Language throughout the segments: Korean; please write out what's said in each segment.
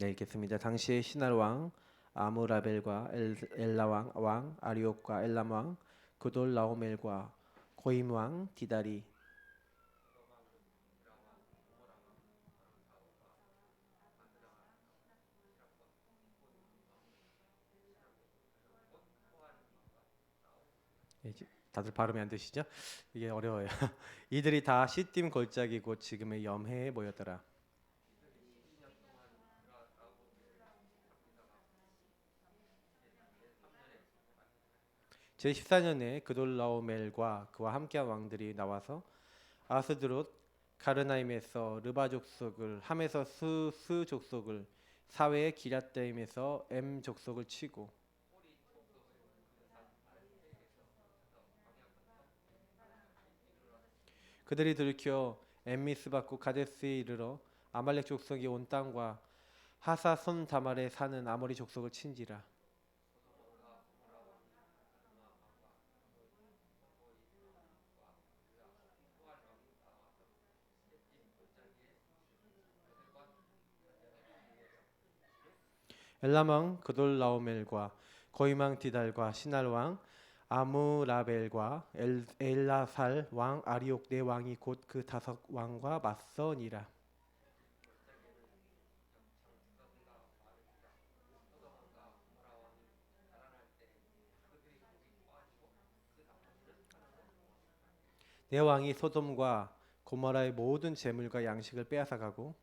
네, 읽겠습니다. 당시의 시날 왕 아무라벨과 엘라 왕 아리옥과 엘람 왕 그돌 라오멜과 고임 왕 디다리. 예, 다들 발음이 안 되시죠? 이게 어려워요. 이들이 다 시딤 골짜기 곧 지금의 염해에 모였더라. 제14년에 그돌라오멜과 그와 함께한 왕들이 나와서 아스드롯 가르나임에서 르바 족속을 함에서 스 족속을 사웨의 기럇다임에서 엠 족속을 치고 그들이 들켜 엠미스바고 가데스에 이르러 아말렉 족속이 온 땅과 하사손 다말에 사는 아모리 족속을 친지라. 엘람왕 그돌라오멜과 고이망 디달과 시날왕 아무라벨과 엘라살 왕 아리옥 네 왕이 곧 그 다섯 왕과 맞서니라. 네 왕이 소돔과 고모라의 모든 재물과 양식을 빼앗아 가고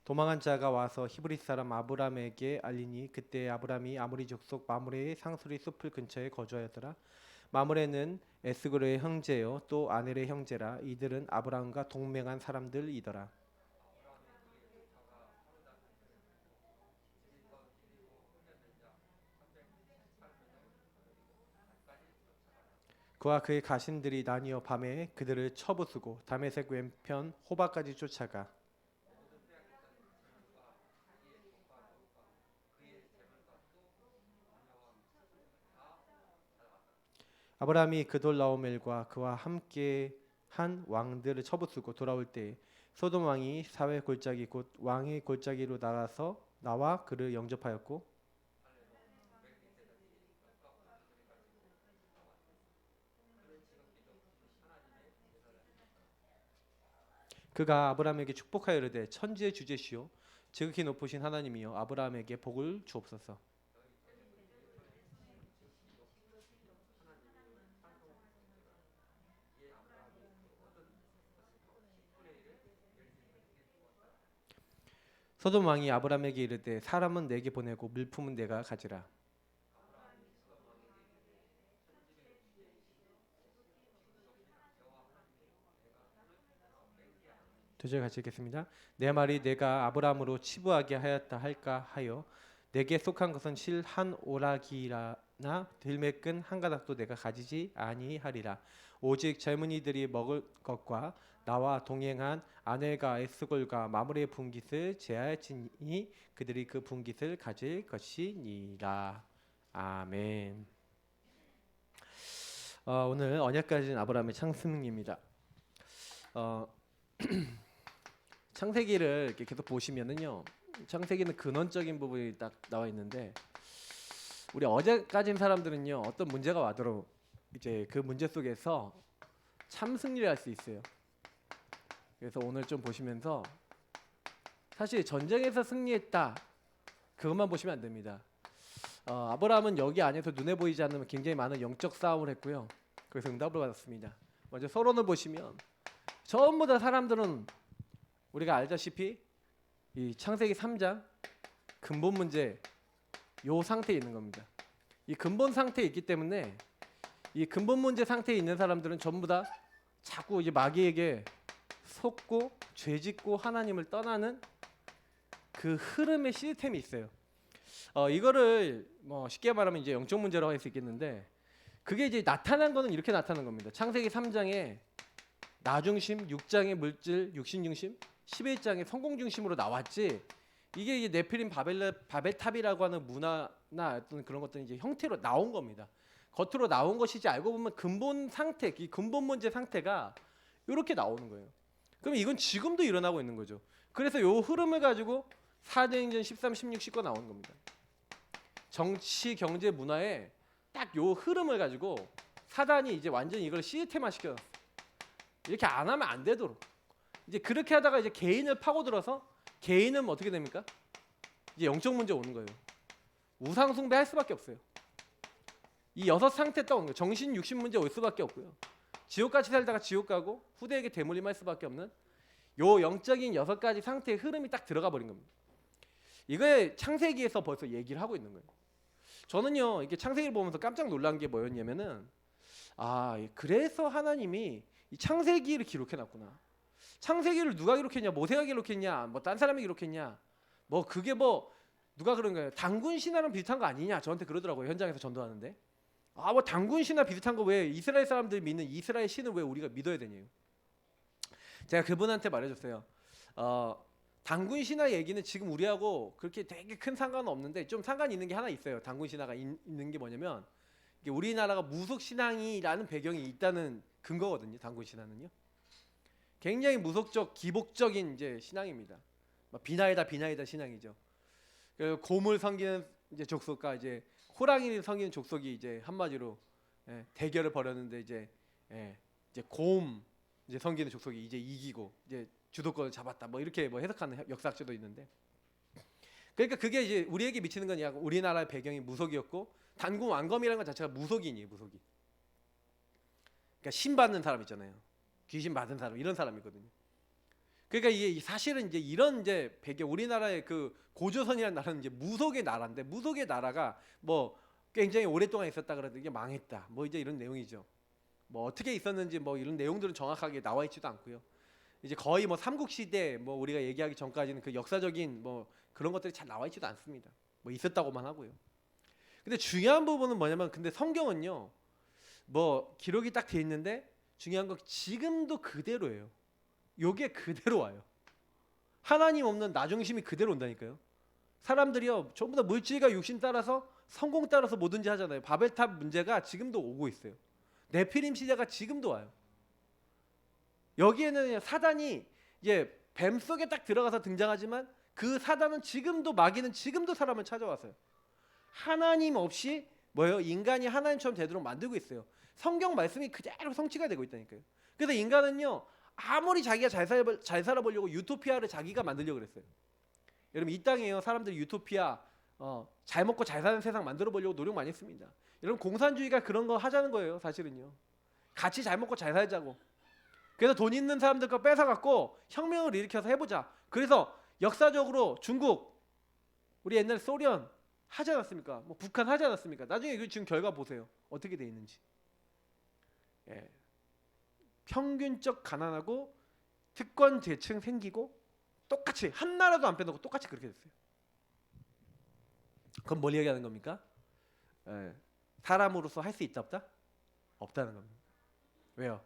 도망한 자가 와서 히브리 사람 아브람에게 알리니 그때 아브람이 아모리 족속 마므레의 상수리 숲을 근처에 거주하였더라. 마므레는 에스그로의 형제요 또 아넬의 형제라. 이들은 아브람과 동맹한 사람들이더라. 그와 그의 가신들이 나뉘어 밤에 그들을 쳐부수고 다메섹 왼편 호바까지 쫓아가 아브라함이 그돌라오멜과 그와 함께 한 왕들을 쳐부수고 돌아올 때 소돔 왕이 사회 골짜기 곧 왕의 골짜기로 나가서 나와 그를 영접하였고 그가 아브라함에게 축복하여 이르되 천지의 주제시오 지극히 높으신 하나님이여 아브라함에게 복을 주옵소서. 소돔 왕이 아브라함에게 이르되 사람은 내게 보내고 물품은 내가 가지라. 두 절 같이 읽겠습니다. 내 말이 내가 아브라함으로 치부하게 하였다 할까 하여 내게 속한 것은 실 한 오락이라나 들매끈 한 가닥도 내가 가지지 아니하리라. 오직 젊은이들이 먹을 것과 나와 동행한 아넬과 에스골과 마므레의 분깃을 제하였으니 그들이 그 분깃을 가질 것이니라. 아멘. 오늘 언약 가진 아브라함의 창승입니다. 어, 창세기를 이렇게 계속 보시면은요, 창세기는 근원적인 부분이 딱 나와 있는데 우리 어제 가진 사람들은요 어떤 문제가 와도 이제 그 문제 속에서 참 승리를 할 수 있어요. 그래서 오늘 좀 보시면서 사실 전쟁에서 승리했다 그것만 보시면 안 됩니다. 아브라함은 여기 안에서 눈에 보이지 않는 굉장히 많은 영적 싸움을 했고요. 그래서 응답을 받았습니다. 먼저 서론을 보시면 전부 다 사람들은 우리가 알다시피 이 창세기 3장 근본 문제 요 상태에 있는 겁니다. 이 근본 상태에 있기 때문에 이 근본 문제 상태에 있는 사람들은 전부 다 자꾸 이제 마귀에게 속고 죄짓고 하나님을 떠나는 그 흐름의 시스템이 있어요. 이거를 뭐 쉽게 말하면 이제 영적 문제라고 할 수 있겠는데 그게 이제 나타난 거는 이렇게 나타난 겁니다. 창세기 3장에 나 중심, 6장의 물질, 육신 중심, 11장의 성공 중심으로 나왔지. 이게 네피림 바벨탑이라고 하는 문화나 어떤 그런 것들이 이제 형태로 나온 겁니다. 겉으로 나온 것이지 알고 보면 근본 상태, 이 근본 문제 상태가 이렇게 나오는 거예요. 그럼 이건 지금도 일어나고 있는 거죠. 그래서 요 흐름을 가지고 사도행전 13, 16, 19가 나오는 겁니다. 정치, 경제, 문화에 딱 요 흐름을 가지고 사단이 이제 완전히 이걸 시스템화 시켜놨어. 이렇게 안 하면 안 되도록. 이제 그렇게 하다가 이제 개인을 파고들어서 개인은 어떻게 됩니까? 이제 영적 문제 오는 거예요. 우상 숭배할 수밖에 없어요. 이 여섯 상태 딱 오는 거예요. 정신, 육신 문제 올 수밖에 없고요. 지옥같이 살다가 지옥 가고 후대에게 대물림할 수밖에 없는 요 영적인 여섯 가지 상태의 흐름이 딱 들어가 버린 겁니다. 이거에 창세기에서 벌써 얘기를 하고 있는 거예요. 저는요 이게 창세기를 보면서 깜짝 놀란 게 뭐였냐면은 그래서 하나님이 이 창세기를 기록해놨구나. 창세기를 누가 기록했냐? 모세가 기록했냐? 뭐 딴 사람이 기록했냐? 뭐 그게 뭐 누가 그런 거예요? 단군 신화랑 비슷한 거 아니냐? 저한테 그러더라고요. 현장에서 전도하는데. 뭐 단군 신화 비슷한 거 왜 이스라엘 사람들이 믿는 이스라엘 신을 왜 우리가 믿어야 되냐요? 제가 그분한테 말해줬어요. 단군 신화 얘기는 지금 우리하고 그렇게 되게 큰 상관은 없는데 좀 상관이 있는 게 하나 있어요. 단군 신화가 있는 게 뭐냐면 이게 우리나라가 무속 신앙이라는 배경이 있다는 근거거든요. 단군 신화는요. 굉장히 무속적 기복적인 이제 신앙입니다. 비나이다 신앙이죠. 곰을 섬기는 이제 족속과 이제 호랑이를 섬기는 족속이 이제 한마디로 대결을 벌였는데 이제 곰 이제 섬기는 족속이 이제 이기고 이제 주도권을 잡았다. 뭐 이렇게 뭐 해석하는 역사학자도 있는데. 그러니까 그게 이제 우리에게 미치는 건 약간 우리나라의 배경이 무속이었고 단군 왕검이라는 것 자체가 무속인이에요. 무속인. 그러니까 신 받는 사람 있잖아요. 귀신 받은 사람 이런 사람이거든요. 그러니까 이게 사실은 이제 이런 이제 배경 우리나라의 그 고조선이라는 나라는 이제 무속의 나라인데 무속의 나라가 뭐 굉장히 오랫동안 있었다 그래도 이게 망했다. 뭐 이제 이런 내용이죠. 뭐 어떻게 있었는지 뭐 이런 내용들은 정확하게 나와 있지도 않고요. 이제 거의 뭐 삼국시대 뭐 우리가 얘기하기 전까지는 그 역사적인 뭐 그런 것들이 잘 나와 있지도 않습니다. 뭐 있었다고만 하고요. 근데 중요한 부분은 뭐냐면 근데 성경은요. 뭐 기록이 딱 돼 있는데 중요한 건 지금도 그대로예요. 요게 그대로 와요. 하나님 없는 나 중심이 그대로 온다니까요. 사람들이요 전부 다 물질과 육신 따라서 성공 따라서 뭐든지 하잖아요. 바벨탑 문제가 지금도 오고 있어요. 네피림 시대가 지금도 와요. 여기에는 사단이 이제 뱀 속에 딱 들어가서 등장하지만 그 사단은 지금도 마귀는 지금도 사람을 찾아왔어요. 하나님 없이 뭐예요? 인간이 하나님처럼 되도록 만들고 있어요. 성경 말씀이 그대로 성취가 되고 있다니까요. 그래서 인간은요 아무리 자기가 잘 살아보려고 유토피아를 자기가 만들려고 그랬어요. 여러분 이 땅에요 사람들이 유토피아 잘 먹고 잘 사는 세상 만들어 보려고 노력 많이 했습니다. 여러분 공산주의가 그런 거 하자는 거예요. 사실은요 같이 잘 먹고 잘 살자고. 그래서 돈 있는 사람들 거 뺏어갖고 혁명을 일으켜서 해보자. 그래서 역사적으로 중국 우리 옛날 소련 하지 않았습니까? 뭐 북한 하지 않았습니까? 나중에 그 지금 결과 보세요. 어떻게 돼 있는지. 평균적 가난하고 특권 계층 생기고 똑같이 한 나라도 안 빼놓고 똑같이 그렇게 됐어요. 그럼 뭘 얘기하는 겁니까? 사람으로서 할 수 있다 없다? 없다는 겁니다. 왜요?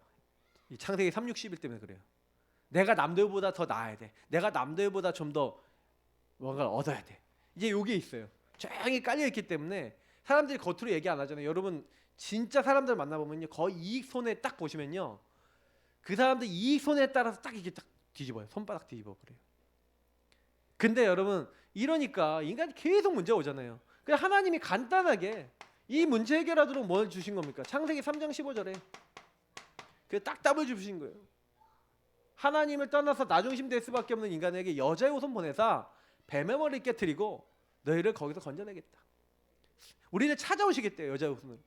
이 창세기 3, 6, 11 때문에 그래요. 내가 남들보다 더 나아야 돼. 내가 남들보다 좀 더 뭔가를 얻어야 돼. 이제 요게 있어요. 쫙이 깔려 있기 때문에 사람들이 겉으로 얘기 안 하잖아요. 여러분 진짜 사람들 만나보면요 거의 이익 손해 딱 보시면요 그 사람들 이익 손해에 따라서 딱 이게 딱 뒤집어요. 손바닥 뒤집어 버려요. 근데 여러분 이러니까 인간이 계속 문제가 오잖아요. 그냥 하나님이 간단하게 이 문제 해결하도록 뭘 주신 겁니까? 창세기 3장 15절에 그 딱 답을 주신 거예요. 하나님을 떠나서 나중심 될 수밖에 없는 인간에게 여자의 후손 보내사 뱀의 머리를 깨트리고 너희를 거기서 건져내겠다. 우리를 찾아오시겠대요. 여자의 후손을.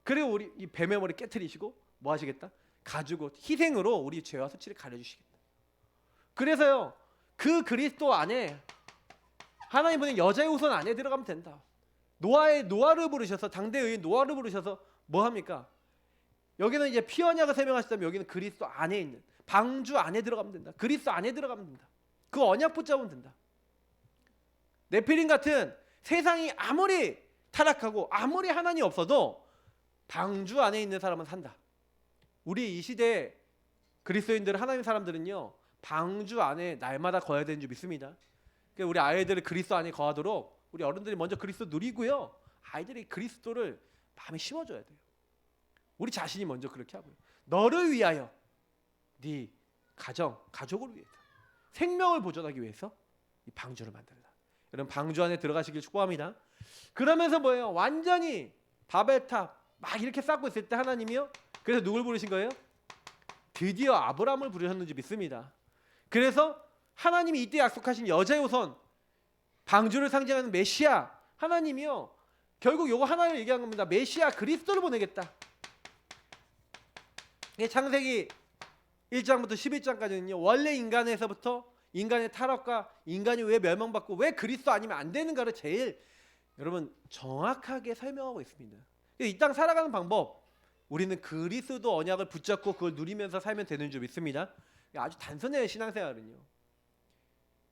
그리고 우리 이 뱀의 머리 깨트리시고 뭐 하시겠다? 가지고 희생으로 우리 죄와 수치를 가려주시겠다. 그래서요 그 그리스도 안에 하나님 보낸 여자의 후손 안에 들어가면 된다. 노아를 부르셔서 당대 의인 노아를 부르셔서 뭐 합니까? 여기는 이제 피 언약을 설명하시다면 여기는 그리스도 안에 있는 방주 안에 들어가면 된다. 그리스도 안에 들어가면 된다. 그 언약 붙잡으면 된다. 네피림 같은 세상이 아무리 타락하고 아무리 하나님 없어도 방주 안에 있는 사람은 산다. 우리 이 시대 그리스도인들 하나님 사람들은요 방주 안에 날마다 거해야 되는 줄 믿습니다. 그러니까 우리 아이들을 그리스도 안에 거하도록 우리 어른들이 먼저 그리스도 누리고요 아이들이 그리스도를 마음에 심어줘야 돼요. 우리 자신이 먼저 그렇게 하고요. 너를 위하여, 네 가족을 위해서, 생명을 보존하기 위해서 이 방주를 만들라. 여러분 방주 안에 들어가시길 축복합니다. 그러면서 뭐예요? 완전히 바벨탑 막 이렇게 쌓고 있을 때 하나님이요. 그래서 누굴 부르신 거예요? 드디어 아브라함을 부르셨는지 믿습니다. 그래서 하나님이 이때 약속하신 여자의 후손, 방주를 상징하는 메시아, 하나님이요. 결국 요거 하나를 얘기한 겁니다. 메시아 그리스도를 보내겠다. 창세기 1장부터 11장까지는요. 원래 인간에서부터 인간의 타락과 인간이 왜 멸망받고 왜 그리스도 아니면 안 되는가를 제일 여러분 정확하게 설명하고 있습니다. 이 땅 살아가는 방법, 우리는 그리스도 언약을 붙잡고 그걸 누리면서 살면 되는 줄 믿습니다. 아주 단순해요. 신앙생활은요.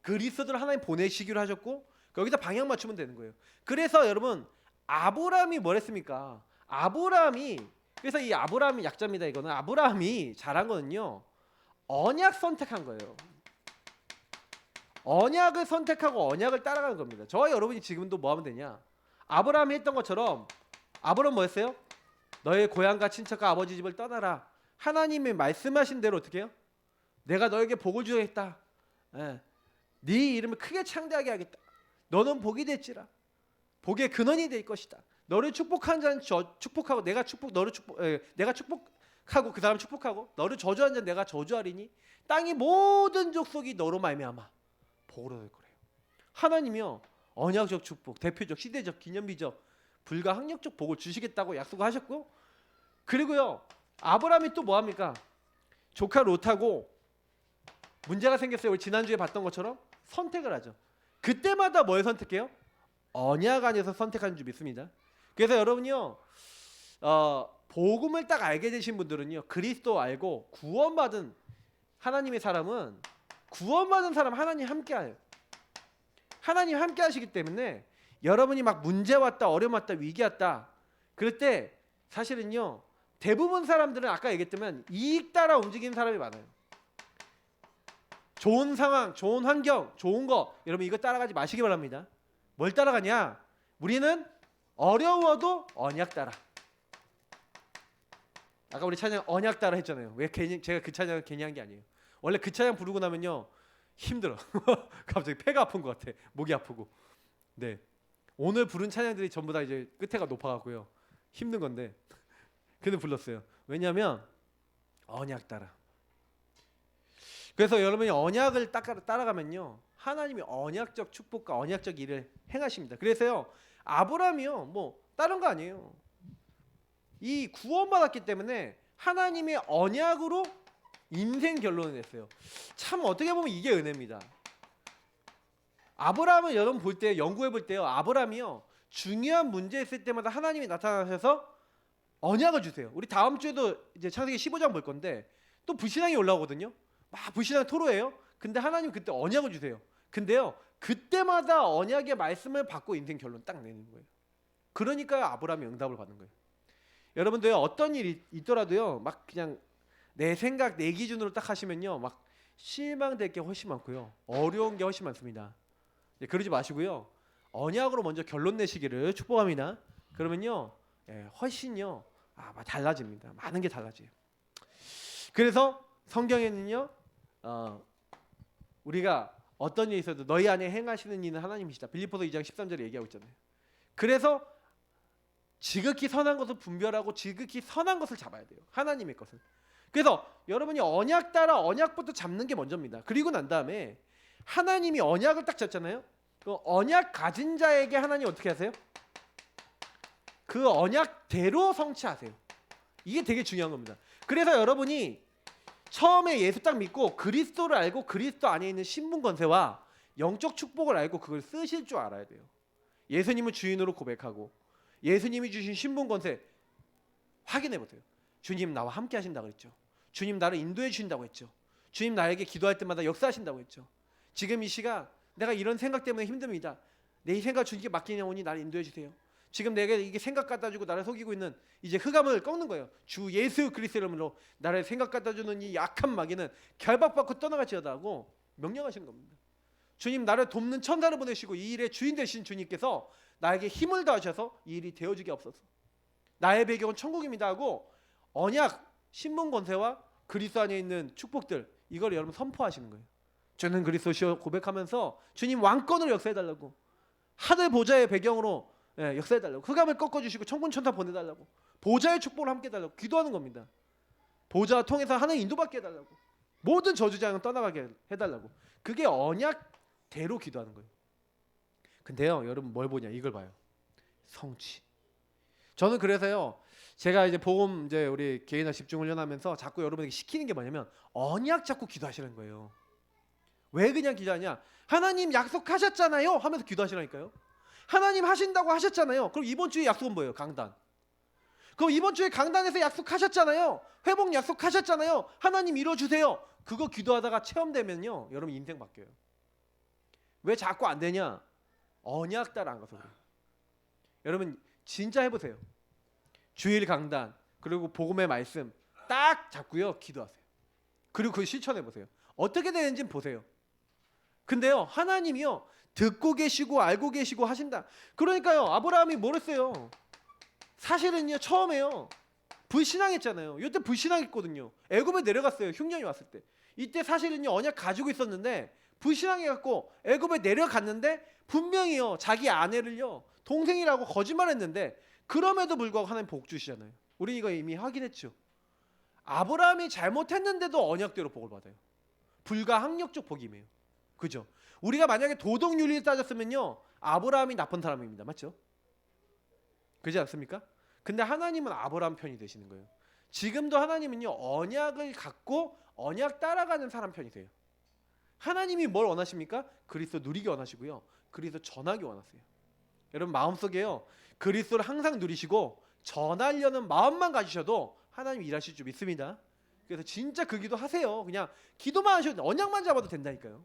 그리스도를 하나님 보내시기로 하셨고 거기다 방향 맞추면 되는 거예요. 그래서 여러분 아브라함이 뭘 했습니까? 그래서 이 아브라함이 약자입니다. 이거는 아브라함이 잘한 거는요. 언약 선택한 거예요. 언약을 선택하고 언약을 따라가는 겁니다. 저와 여러분이 지금도 뭐 하면 되냐? 아브라함이 했던 것처럼 아브라함 뭐 했어요? 너의 고향과 친척과 아버지 집을 떠나라. 하나님이 말씀하신 대로 어떻게 해요? 내가 너에게 복을 주겠다. 네 이름을 크게 창대하게 하겠다. 너는 복이 될지라. 복의 근원이 될 것이다. 너를 축복한 자는 축복하고 내가 축복하고 그 사람 축복하고 너를 저주한 자는 내가 저주하리니 땅의 모든 족속이 너로 말미암아 복으로 될 거래요. 하나님이요 언약적 축복, 대표적, 시대적, 기념비적, 불가항력적 복을 주시겠다고 약속하셨고, 그리고요 아브라함이 또 뭐합니까? 조카 롯하고 문제가 생겼어요. 우리 지난주에 봤던 것처럼 선택을 하죠. 그때마다 뭘 선택해요? 언약 안에서 선택하는 줄 믿습니다. 그래서 여러분요 복음을 딱 알게 되신 분들은요 그리스도 알고 구원받은 하나님의 사람은 구원받은 사람 하나님 함께해요. 하나님 함께하시기 때문에 여러분이 막 문제 왔다, 어려움 왔다, 위기 왔다 그럴 때 사실은요 대부분 사람들은 아까 얘기했지만 이익 따라 움직이는 사람이 많아요. 좋은 상황, 좋은 환경, 좋은 거 여러분 이거 따라가지 마시기 바랍니다. 뭘 따라가냐? 우리는 어려워도 언약 따라. 아까 우리 찬양 언약 따라 했잖아요. 왜 괜히 제가 그 찬양을 괜히 한 게 아니에요. 원래 그 찬양 부르고 나면요 힘들어. 갑자기 폐가 아픈 것 같아. 목이 아프고. 네. 오늘 부른 찬양들이 전부 다 이제 끝에가 높아갖고요 힘든 건데 그는 불렀어요. 왜냐하면 언약 따라. 그래서 여러분이 언약을 따라가면요 하나님이 언약적 축복과 언약적 일을 행하십니다. 그래서요 아브라함이요 뭐 다른 거 아니에요. 이 구원받았기 때문에 하나님의 언약으로 인생 결론을 냈어요. 참 어떻게 보면 이게 은혜입니다. 아브라함은 여러분 볼 때 연구해 볼 때요 아브라함이요 중요한 문제 있을 때마다 하나님이 나타나셔서 언약을 주세요. 우리 다음 주에도 이제 창세기 15장 볼 건데 또 불신앙이 올라오거든요. 막 불신앙 토로해요. 근데 하나님 그때 언약을 주세요. 근데요 그때마다 언약의 말씀을 받고 인생 결론 딱 내는 거예요. 그러니까 아브라함이 응답을 받는 거예요. 여러분도요 어떤 일이 있더라도요 막 그냥 내 생각 내 기준으로 딱 하시면요 막 실망될 게 훨씬 많고요 어려운 게 훨씬 많습니다. 그러지 마시고요 언약으로 먼저 결론 내시기를 축복합니다. 그러면요 훨씬요 달라집니다. 많은 게 달라져요. 그래서 성경에는요 우리가 어떤 일이 있어도 너희 안에 행하시는 이는 하나님이시다. 빌립보서 2장 13절에 얘기하고 있잖아요. 그래서 지극히 선한 것을 분별하고 지극히 선한 것을 잡아야 돼요. 하나님의 것을. 그래서 여러분이 언약 따라 언약부터 잡는 게 먼저입니다. 그리고 난 다음에 하나님이 언약을 딱 잡잖아요. 그 언약 가진 자에게 하나님 어떻게 하세요? 그 언약대로 성취하세요. 이게 되게 중요한 겁니다. 그래서 여러분이 처음에 예수 딱 믿고 그리스도를 알고 그리스도 안에 있는 신분 권세와 영적 축복을 알고 그걸 쓰실 줄 알아야 돼요. 예수님을 주인으로 고백하고 예수님이 주신 신분 권세 확인해 보세요. 주님 나와 함께 하신다고 했죠. 주님 나를 인도해 주신다고 했죠. 주님 나에게 기도할 때마다 역사하신다고 했죠. 지금 이 시간 내가 이런 생각 때문에 힘듭니다. 내 이 생각 주님께 맡기냐오니 나를 인도해 주세요. 지금 내게 이게 생각 갖다 주고 나를 속이고 있는 이제 흑암을 꺾는 거예요. 주 예수 그리스도의 이름으로 나를 생각 갖다 주는 이 약한 마귀는 결박받고 떠나가지어다 하고 명령하시는 겁니다. 주님 나를 돕는 천사를 보내시고 이 일의 주인 되신 주님께서 나에게 힘을 더하셔서 이 일이 되어지게 없어서 나의 배경은 천국입니다 하고 언약 신분 권세와 그리스도 안에 있는 축복들, 이걸 여러분 선포하시는 거예요. 저는 그리스도시여 고백하면서 주님 왕권으로 역사해달라고, 하늘 보좌의 배경으로 역사해달라고, 흑암을 꺾어주시고 천군 천사 보내달라고, 보좌의 축복을 함께 해달라고 기도하는 겁니다. 보좌 통해서 하나님 인도받게 해달라고, 모든 저주장을 떠나가게 해달라고. 그게 언약대로 기도하는 거예요. 근데요, 여러분 뭘 보냐, 이걸 봐요. 성취. 저는 그래서요, 제가 이제 복음 이제 우리 개인화 집중 훈련하면서 자꾸 여러분에게 시키는 게 뭐냐면 언약 잡고 기도하시는 거예요. 왜 그냥 기도하냐? 하나님 약속하셨잖아요 하면서 기도하시라니까요. 하나님 하신다고 하셨잖아요. 그럼 이번 주에 약속은 뭐예요? 강단. 그럼 이번 주에 강단에서 약속하셨잖아요. 회복 약속하셨잖아요. 하나님 이뤄주세요. 그거 기도하다가 체험되면요, 여러분 인생 바뀌어요. 왜 자꾸 안 되냐? 언약 따라 안 가서 그래요. 여러분 진짜 해보세요. 주일 강단 그리고 복음의 말씀 딱 잡고요, 기도하세요. 그리고 그걸 실천해보세요. 어떻게 되는지 보세요. 근데요, 하나님이요 듣고 계시고 알고 계시고 하신다. 그러니까요, 아브라함이 뭘 했어요? 사실은요, 처음에요 불신앙했잖아요. 이때 불신앙했거든요. 애굽에 내려갔어요. 흉년이 왔을 때. 이때 사실은요 언약 가지고 있었는데 불신앙해갖고 애굽에 내려갔는데 분명히요 자기 아내를요 동생이라고 거짓말했는데, 그럼에도 불구하고 하나님 복 주시잖아요. 우리 이거 이미 확인했죠. 아브라함이 잘못했는데도 언약대로 복을 받아요. 불가항력적 복임이에요. 그죠? 우리가 만약에 도덕윤리를 따졌으면요 아브라함이 나쁜 사람입니다. 맞죠? 그렇지 않습니까? 근데 하나님은 아브라함 편이 되시는 거예요. 지금도 하나님은요 언약을 갖고 언약 따라가는 사람 편이세요. 하나님이 뭘 원하십니까? 그리스도 누리기 원하시고요, 그리스도 전하기 원하세요. 여러분 마음속에요 그리스도를 항상 누리시고 전하려는 마음만 가지셔도 하나님 일하실 줄 믿습니다. 그래서 진짜 그 기도 하세요. 그냥 기도만 하셔도, 언약만 잡아도 된다니까요.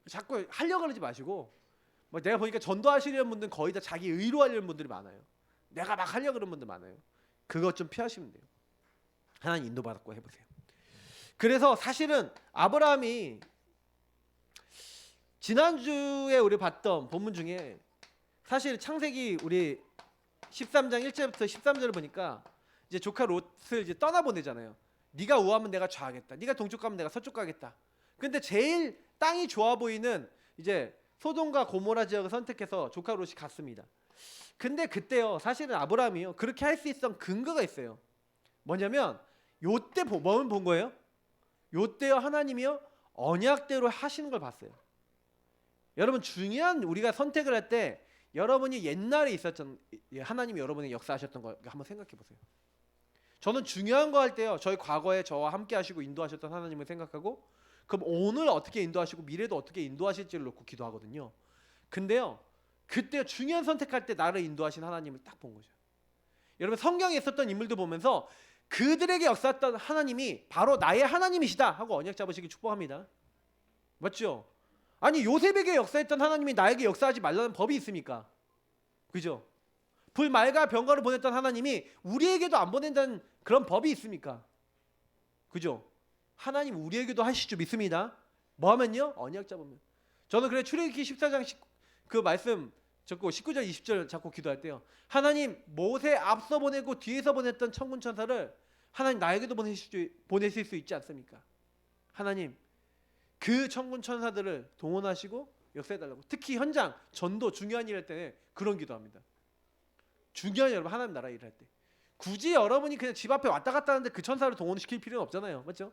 자꾸 하려고 그러지 마시고, 뭐 내가 보니까 전도하시려는 분들은 거의 다 자기 의로 하려는 분들이 많아요. 내가 막 하려고 그러는 분들 많아요. 그것 좀 피하시면 돼요. 하나님 인도받고 해보세요. 그래서 사실은 아브라함이 지난주에 우리 봤던 본문 중에 사실 창세기 우리 13장 1절부터 13절을 보니까 이제 조카 롯을 이제 떠나보내잖아요. 네가 우하면 내가 좌하겠다. 네가 동쪽 가면 내가 서쪽 가겠다. 근데 제일 땅이 좋아 보이는 이제 소돔과 고모라 지역을 선택해서 조카 롯이 갔습니다. 근데 그때요 사실은 아브라함이요 그렇게 할 수 있었던 근거가 있어요. 뭐냐면 요때 뭘 본 거예요? 요때요 하나님이요 언약대로 하시는 걸 봤어요. 여러분 중요한, 우리가 선택을 할 때 여러분이 옛날에 있었던 하나님이 여러분에게 역사하셨던 거 한번 생각해 보세요. 저는 중요한 거 할 때요 저희 과거에 저와 함께 하시고 인도하셨던 하나님을 생각하고, 그럼 오늘 어떻게 인도하시고 미래도 어떻게 인도하실지를 놓고 기도하거든요. 근데요 그때 중요한 선택할 때 나를 인도하신 하나님을 딱 본 거죠. 여러분 성경에 있었던 인물들 보면서 그들에게 역사했던 하나님이 바로 나의 하나님이시다 하고 언약 잡으시기 축복합니다. 맞죠? 아니 요셉에게 역사했던 하나님이 나에게 역사하지 말라는 법이 있습니까? 그죠? 불말과 병거를 보냈던 하나님이 우리에게도 안 보낸다는 그런 법이 있습니까? 그죠? 하나님 우리에게도 하실 줄 믿습니다. 뭐 하면요? 언약 잡으면. 저는 그래 출애굽기 14장 그 말씀 적고 19절 20절 잡고 기도할 때요 하나님 모세 앞서 보내고 뒤에서 보냈던 천군 천사를 하나님 나에게도 보내실 수 있지 않습니까? 하나님 그 천군 천사들을 동원하시고 역사해달라고. 특히 현장 전도 중요한 일 할 때 그런 기도합니다. 중요한 여러분 하나님 나라 일할 때 굳이 여러분이 그냥 집 앞에 왔다 갔다 하는데 그 천사를 동원시킬 필요는 없잖아요. 맞죠?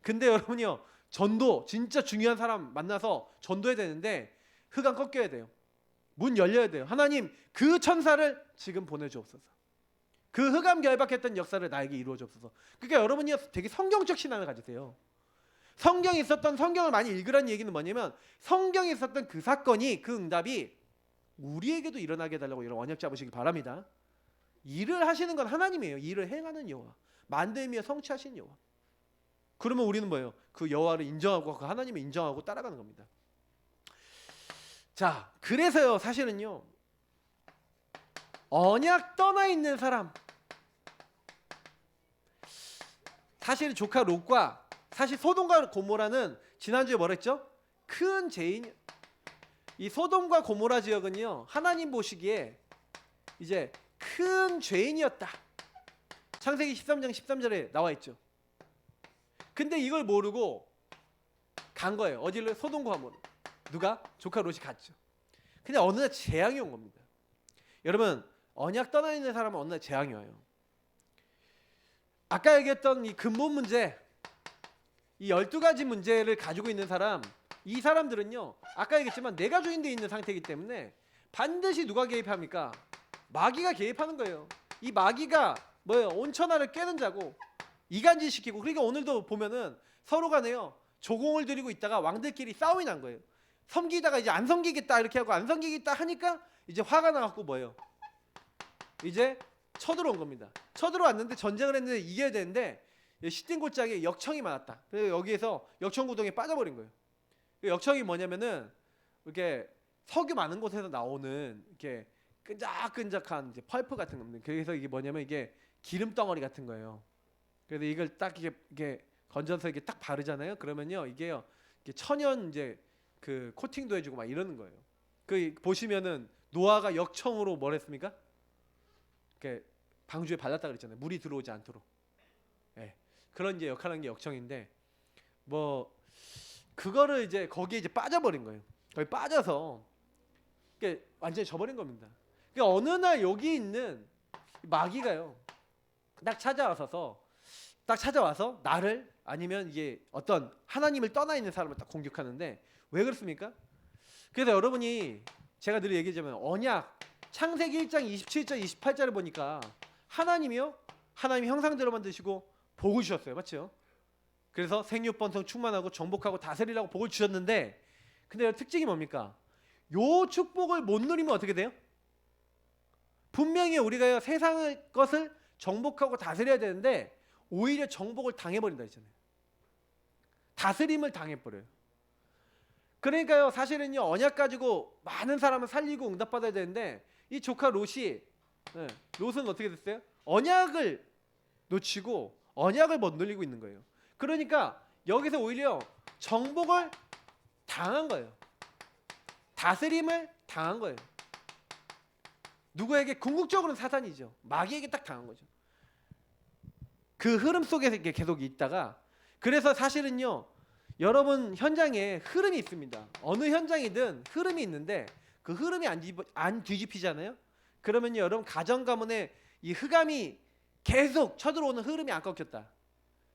근데 여러분이요 전도 진짜 중요한 사람 만나서 전도해야 되는데 흑암 꺾여야 돼요. 문 열려야 돼요. 하나님 그 천사를 지금 보내주옵소서. 그 흑암 결박했던 역사를 나에게 이루어 주옵소서. 그러니까 여러분이 되게 성경적 신앙을 가지세요. 성경에 있었던, 성경을 많이 읽으라는 얘기는 뭐냐면 성경에 있었던 그 사건이, 그 응답이 우리에게도 일어나게 해달라고 여러분 언약 잡으시기 바랍니다. 일을 하시는 건 하나님이에요. 일을 행하는 여호와, 만들며 성취하신 여호와. 그러면 우리는 뭐예요? 그 여호와를 인정하고 그 하나님을 인정하고 따라가는 겁니다. 자, 그래서요 사실은요 언약 떠나 있는 사람, 사실 조카 롯과 사실 소돔과 고모라는 지난주에 뭐랬죠? 큰 죄인. 이 소돔과 고모라 지역은요 하나님 보시기에 이제 큰 죄인이었다. 창세기 13장 13절에 나와 있죠. 근데 이걸 모르고 간 거예요. 어디로? 소돔과 고모라. 누가? 조카 롯이 갔죠. 근데 어느 날 재앙이 온 겁니다. 여러분, 언약 떠나 있는 사람은 어느 날 재앙이 와요. 아까 얘기했던 이 근본 문제, 이 12가지 문제를 가지고 있는 사람, 이 사람들은요, 아까 얘기했지만 내가 주인되어 있는 상태이기 때문에 반드시 누가 개입합니까? 마귀가 개입하는 거예요. 이 마귀가 뭐예요? 온천하를 깨는 자고 이간질 시키고, 그러니까 오늘도 보면은 서로 간에요, 조공을 들이고 있다가 왕들끼리 싸움이 난 거예요. 섬기다가 이제 안 섬기겠다 이렇게 하고 안 섬기겠다 하니까 이제 화가 나갖고 뭐예요? 이제 쳐들어온 겁니다. 쳐들어왔는데 전쟁을 했는데 이겨야 되는데 시딘 골짜기에 역청이 많았다. 그래서 여기에서 역청구동에 빠져버린 거예요. 역청이 뭐냐면은 이렇게 석유 많은 곳에서 나오는 이렇게 끈적끈적한 이제 펄프 같은 겁니다. 그래서 이게 뭐냐면 이게 기름 덩어리 같은 거예요. 그래서 이걸 딱 이게 건져서 이게 딱 바르잖아요. 그러면요 이게요, 이게 천연 이제 그 코팅도 해주고 막 이러는 거예요. 그 보시면은 노아가 역청으로 뭘 했습니까? 이렇게 방주에 발랐다 그랬잖아요. 물이 들어오지 않도록. 예. 그런 이제 역할하는 게 역청인데, 뭐 그거를 이제 거기에 이제 빠져버린 거예요. 거기 빠져서 이게 완전히 져버린 겁니다. 그러니까 어느 날 여기 있는 마귀가요, 딱 찾아와서 나를, 아니면 이게 어떤 하나님을 떠나 있는 사람을 딱 공격하는데, 왜 그렇습니까? 그래서 여러분이 제가 늘 얘기하자면 언약 창세기 1장 27절 28절을 보니까 하나님이요, 하나님 형상대로 만드시고 복을 주셨어요. 맞죠? 그래서 생육번성 충만하고 정복하고 다스리라고 복을 주셨는데, 근데 특징이 뭡니까? 요 축복을 못 누리면 어떻게 돼요? 분명히 우리가 세상의 것을 정복하고 다스려야 되는데 오히려 정복을 당해버린다 했잖아요. 다스림을 당해버려요. 그러니까요, 사실은요, 언약 가지고 많은 사람을 살리고 응답받아야 되는데 이 조카 롯이, 롯은 어떻게 됐어요? 언약을 놓치고 언약을 못 누리고 있는 거예요. 그러니까 여기서 오히려 정복을 당한 거예요. 다스림을 당한 거예요. 누구에게? 궁극적으로는 사탄이죠. 마귀에게 딱 당한 거죠. 그 흐름 속에서 이렇게 계속 있다가, 그래서 사실은요, 여러분 현장에 흐름이 있습니다. 어느 현장이든 흐름이 있는데 그 흐름이 안 뒤집히잖아요. 그러면 여러분 가정 가문에 이 흑암이 계속 쳐들어오는 흐름이 안 꺾였다.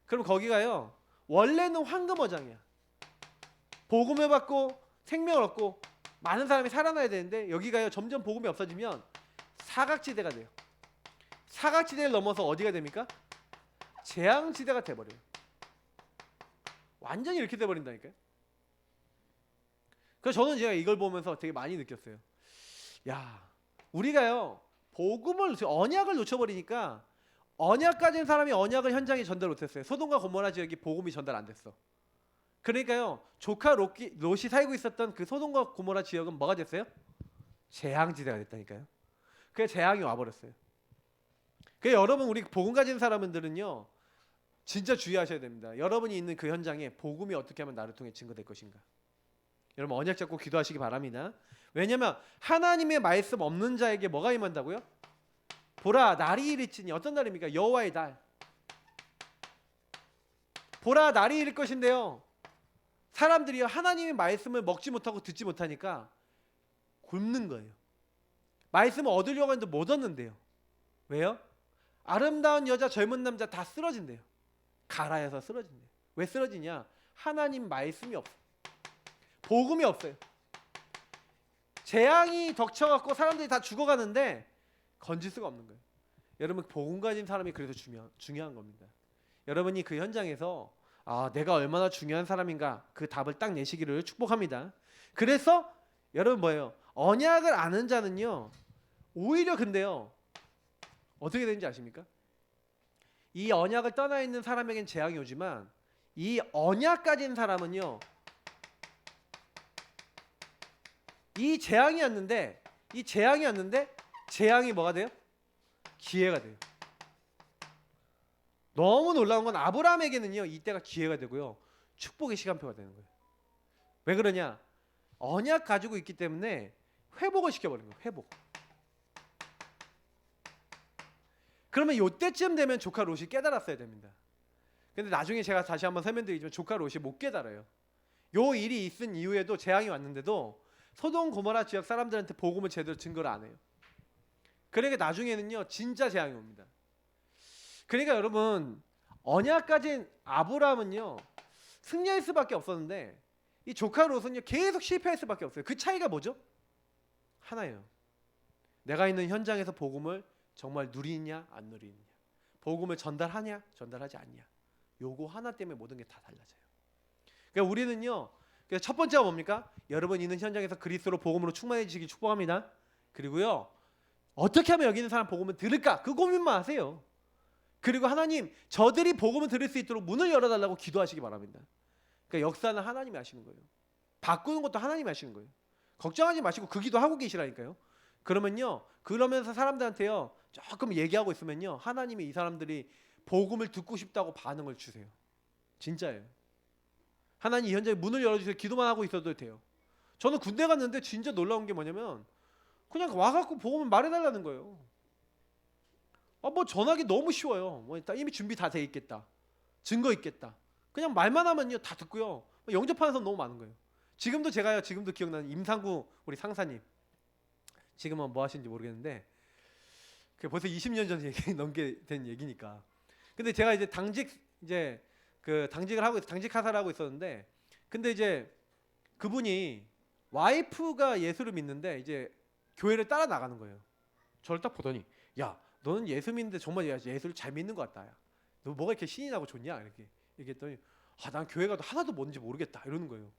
그럼 거기가요, 원래는 황금어장이야. 복음을 받고 생명을 얻고 많은 사람이 살아나야 되는데 여기가요, 점점 복음이 없어지면 사각지대가 돼요. 사각지대를 넘어서 어디가 됩니까? 재앙지대가 돼버려요. 완전히 이렇게 돼버린다니까요. 그래서 저는 제가 이걸 보면서 되게 많이 느꼈어요. 야, 우리가요, 복음을, 언약을 놓쳐버리니까, 언약 가진 사람이 언약을 현장에 전달 못했어요. 소돔과 고모라 지역이 복음이 전달 안 됐어. 그러니까요, 조카 롯이 살고 있었던 그 소돔과 고모라 지역은 뭐가 됐어요? 재앙지대가 됐다니까요. 그게 재앙이 와버렸어요. 그래서 여러분, 우리 복음 가진 사람들은요, 진짜 주의하셔야 됩니다. 여러분이 있는 그 현장에 복음이 어떻게 하면 나를 통해 증거될 것인가. 여러분 언약 잡고 기도하시기 바랍니다. 왜냐하면 하나님의 말씀 없는 자에게 뭐가 임한다고요? 보라 날이 이르치니, 어떤 날입니까? 여호와의 날. 보라 날이 이를 것인데요, 사람들이요, 하나님의 말씀을 먹지 못하고 듣지 못하니까 굶는 거예요. 말씀을 얻으려고 하는데 못 얻는데요. 왜요? 아름다운 여자 젊은 남자 다 쓰러진대요. 가라에서 쓰러진대요. 왜 쓰러지냐? 하나님 말씀이 없어. 복음이 없어요. 재앙이 덮쳐갖고 사람들이 다 죽어가는데 건질 수가 없는 거예요. 여러분, 복음 가진 사람이 그래서 중요한 겁니다. 여러분이 그 현장에서 내가 얼마나 중요한 사람인가, 그 답을 딱 내시기를 축복합니다. 그래서 여러분 뭐예요? 언약을 아는 자는요, 오히려 근데요, 어떻게 되는지 아십니까? 이 언약을 떠나 있는 사람에겐 재앙이 오지만 이 언약 가진 사람은요, 이 재앙이 왔는데 재앙이 뭐가 돼요? 기회가 돼요. 너무 놀라운 건 아브라함에게는요, 이때가 기회가 되고요, 축복의 시간표가 되는 거예요. 왜 그러냐? 언약 가지고 있기 때문에 회복을 시켜버린 거예요. 회복. 그러면 요때쯤 되면 조카 롯이 깨달았어야 됩니다. 근데 나중에 제가 다시 한번 설명드리지만 조카 롯이 못 깨달아요. 요 일이 있은 이후에도 재앙이 왔는데도 소돔 고모라 지역 사람들한테 복음을 제대로 증거를 안 해요. 그러니까 나중에는요 진짜 재앙이 옵니다. 그러니까 여러분 언약 가진 아브라함은요 승리할 수밖에 없었는데 이 조카 롯은요 계속 실패할 수밖에 없어요. 그 차이가 뭐죠? 하나예요. 내가 있는 현장에서 복음을 정말 누리냐 안 누리느냐, 복음을 전달하냐 전달하지 않냐, 요거 하나 때문에 모든 게 다 달라져요. 그러니까 우리는요 첫 번째가 뭡니까? 여러분 있는 현장에서 그리스도로 복음으로 충만해지기 축복합니다. 그리고요 어떻게 하면 여기 있는 사람 복음을 들을까 그 고민만 하세요. 그리고 하나님 저들이 복음을 들을 수 있도록 문을 열어달라고 기도하시기 바랍니다. 그러니까 역사는 하나님이 하시는 거예요. 바꾸는 것도 하나님이 하시는 거예요. 걱정하지 마시고 그 기도하고 계시라니까요. 그러면요 그러면서 사람들한테요 조금 얘기하고 있으면요 하나님이 이 사람들이 복음을 듣고 싶다고 반응을 주세요. 진짜예요. 하나님 이 현장에 문을 열어주세요. 기도만 하고 있어도 돼요. 저는 군대 갔는데 진짜 놀라운 게 뭐냐면 그냥 와갖고 복음을 말해달라는 거예요. 뭐 전하기 너무 쉬워요. 뭐 이미 준비 다 돼 있겠다, 증거 있겠다. 그냥 말만 하면요 다 듣고요. 영접하는 사람 너무 많은 거예요. 지금도 제가요 지금도 기억나는 임상구 우리 상사님, 지금은 뭐 하시는지 모르겠는데 그 벌써 20년 전 얘기 넘게 된 얘기니까. 근데 제가 이제 당직을 하고 당직 하사를 하고 있었는데, 근데 이제 그분이 와이프가 예수를 믿는데 이제 교회를 따라 나가는 거예요. 저를 딱 보더니 야 너는 예수 믿는데 정말 예수를 잘 믿는 것 같다. 야. 너 뭐가 이렇게 신이 나고 좋냐 이렇게 얘기했더니 난 교회 가도 하나도 뭔지 모르겠다 이러는 거예요.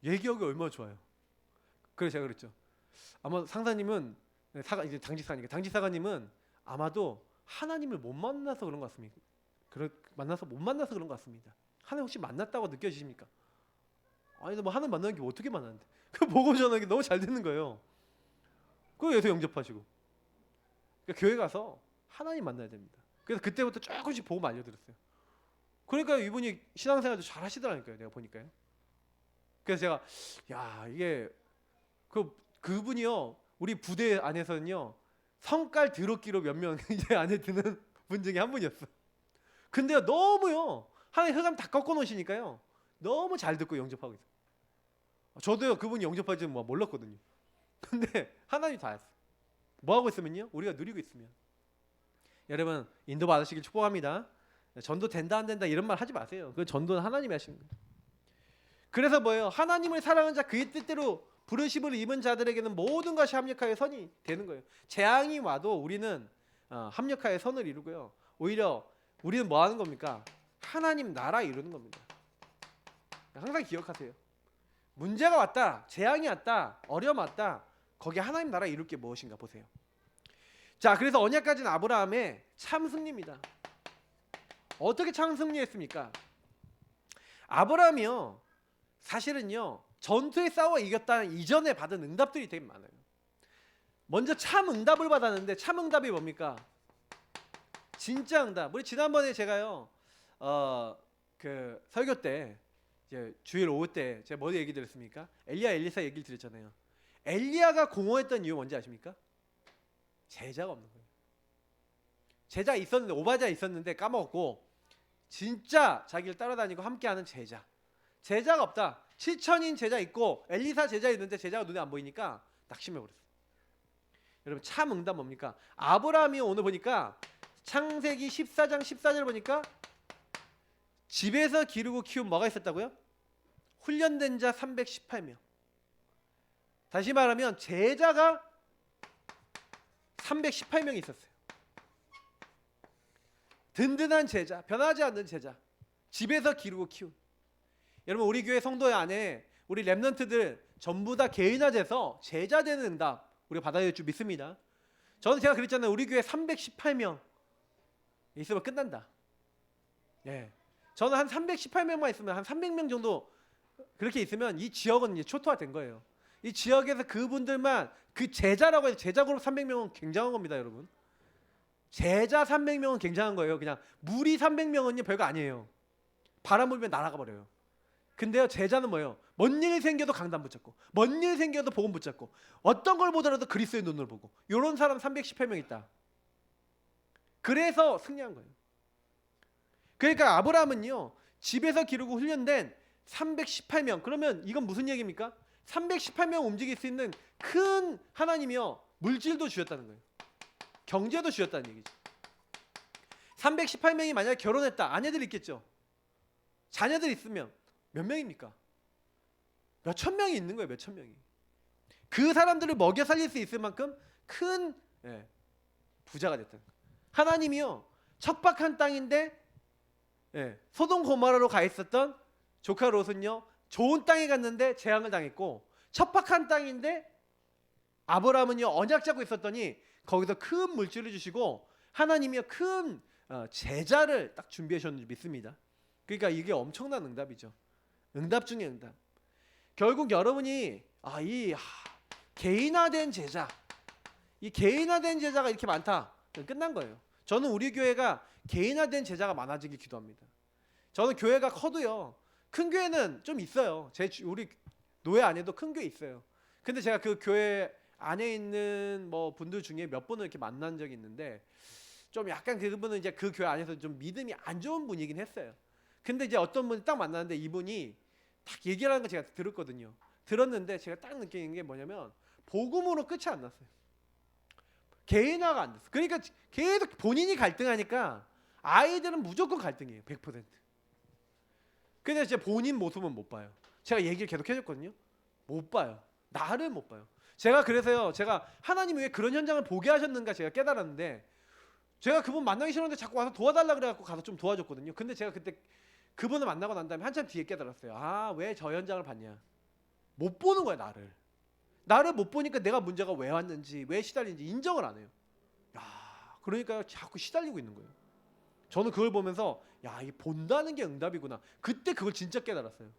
얘기하기 얼마나 좋아요. 그래서 제가 그랬죠. 아마 상사님은 이제 당직사관님은 아마도 하나님을 못 만나서 그런 것 같습니다. 못 만나서 그런 것 같습니다. 하나님 혹시 만났다고 느껴지십니까? 아니 뭐 하나님 만나는 게 어떻게 만나는데? 그 복음 전하는 게 너무 잘 되는 거예요. 그거 예수 영접하시고. 그러니까 교회 가서 하나님 만나야 됩니다. 그래서 그때부터 조금씩 복음 알려드렸어요. 그러니까 이분이 신앙생활도 잘 하시더라니까요. 내가 보니까요. 그래서 제가 이게 그분이요 우리 부대 안에서는요 성깔 더럽기로 몇 명 이제 안에 드는 분 중에 한 분이었어. 근데요 너무요 하나님 흑암 다 꺾어 놓으시니까요 너무 잘 듣고 영접하고 있어요. 저도요 그분이 영접할 줄은 몰랐거든요. 근데 하나님 다 했어. 뭐 하고 있으면요 우리가 누리고 있으면. 여러분 인도 받으시길 축복합니다. 전도 된다 안 된다 이런 말 하지 마세요. 그 전도는 하나님이 하시는 거예요. 그래서 뭐예요? 하나님을 사랑하는 자 그의 뜻대로 부르심을 입은 자들에게는 모든 것이 합력하여 선이 되는 거예요. 재앙이 와도 우리는 합력하여 선을 이루고요. 오히려 우리는 뭐 하는 겁니까? 하나님 나라 이루는 겁니다. 항상 기억하세요. 문제가 왔다, 재앙이 왔다, 어려움 왔다. 거기에 하나님 나라 이룰 게 무엇인가 보세요. 자, 그래서 언약 가진 아브라함의 참 승리입니다. 어떻게 참 승리했습니까? 아브라함이요 사실은요 전투에 싸워 이겼다는 이전에 받은 응답들이 되게 많아요. 먼저 참 응답을 받았는데 참 응답이 뭡니까? 진짜 응답. 우리 지난번에 제가요 그 설교 때 이제 주일 오후 때 제가 뭐 얘기 드렸습니까? 엘리사 얘기를 드렸잖아요. 엘리야가 공허했던 이유 뭔지 아십니까? 제자가 없는 거예요. 제자 있었는데 오바자 있었는데 까먹었고 진짜 자기를 따라다니고 함께하는 제자가 없다. 실천인 제자 있고 엘리사 제자 있는데 제자가 눈에 안 보이니까 낙심해버렸어요. 여러분 참 응답 뭡니까? 아브라함이 오늘 보니까 창세기 14장 14절 보니까 집에서 기르고 키운 뭐가 있었다고요? 훈련된 자 318명. 다시 말하면 제자가 318명이 있었어요. 든든한 제자, 변하지 않는 제자, 집에서 기르고 키운. 여러분 우리 교회 성도 안에 우리 랩런트들 전부 다 개인화돼서 제자 되는 응답 우리가 받아야 될 줄 믿습니다. 제가 그랬잖아요. 우리 교회 318명 있으면 끝난다. 예. 저는 한 318명만 있으면 한 300명 정도 그렇게 있으면 이 지역은 이제 초토화된 거예요. 이 지역에서 그분들만 그 제자라고 해서 제자 그룹 300명은 굉장한 겁니다, 여러분. 제자 300명은 굉장한 거예요. 그냥 무리 300명은요 별거 아니에요. 바람 불면 날아가 버려요. 근데요 제자는 뭐예요? 먼 일 생겨도 강단 붙잡고 먼 일 생겨도 복음 붙잡고 어떤 걸 보더라도 그리스도의 눈을 보고 이런 사람 318명 있다. 그래서 승리한 거예요. 그러니까 아브라함은요, 집에서 기르고 훈련된 318명. 그러면 이건 무슨 얘기입니까? 318명 움직일 수 있는 큰 하나님이요, 물질도 주셨다는 거예요. 경제도 주셨다는 얘기죠. 318명이 만약에 결혼했다, 아내들 있겠죠. 자녀들 있으면 몇 명입니까? 몇 천 명이 있는 거예요. 몇 천 명이. 그 사람들을 먹여 살릴 수 있을 만큼 큰 부자가 됐다는 거예요. 하나님이요, 척박한 땅인데 소돔 고모라로 가 있었던 조카 롯은요, 좋은 땅에 갔는데 재앙을 당했고, 척박한 땅인데 아브라함은요, 언약 잡고 있었더니 거기서 큰 물질을 주시고, 하나님이요, 큰 제자를 딱 준비해 주셨는지 믿습니다. 그러니까 이게 엄청난 응답이죠. 응답 중에 응답. 결국 여러분이 개인화된 제자, 이 개인화된 제자가 이렇게 많다, 끝난 거예요. 저는 우리 교회가 개인화된 제자가 많아지길 기도합니다. 저는 교회가 커도요, 큰 교회는 좀 있어요. 우리 노예 안에도 큰 교회 있어요. 근데 제가 그 교회 안에 있는 뭐 분들 중에 몇 분을 이렇게 만난 적이 있는데, 좀 약간 그분은 이제 그 교회 안에서 좀 믿음이 안 좋은 분이긴 했어요. 근데 이제 어떤 분이 딱 만났는데 이분이 딱 얘기하는 거 제가 들었거든요. 들었는데 제가 딱 느끼는 게 뭐냐면, 복음으로 끝이 안 났어요. 개인화가 안 됐어. 그러니까 계속 본인이 갈등하니까 아이들은 무조건 갈등이에요. 100%. 근데 제 본인 모습은 못 봐요. 제가 얘기를 계속 해줬거든요. 못 봐요. 나를 못 봐요. 제가 그래서요, 제가 하나님이 왜 그런 현장을 보게 하셨는가 제가 깨달았는데, 제가 그분 만나기 싫었는데 자꾸 와서 도와달라 그래갖고 가서 좀 도와줬거든요. 근데 제가 그때 그분을 만나고 난 다음에 한참 뒤에 깨달았어요. 왜 저 현장을 봤냐. 못 보는 거야, 나를 못 보니까 내가 문제가 왜 왔는지, 왜 시달리는지 인정을 안 해요. 그러니까 자꾸 시달리고 있는 거예요. 저는 그걸 보면서 이게 본다는 게 응답이구나. 그때 그걸 진짜 깨달았어요.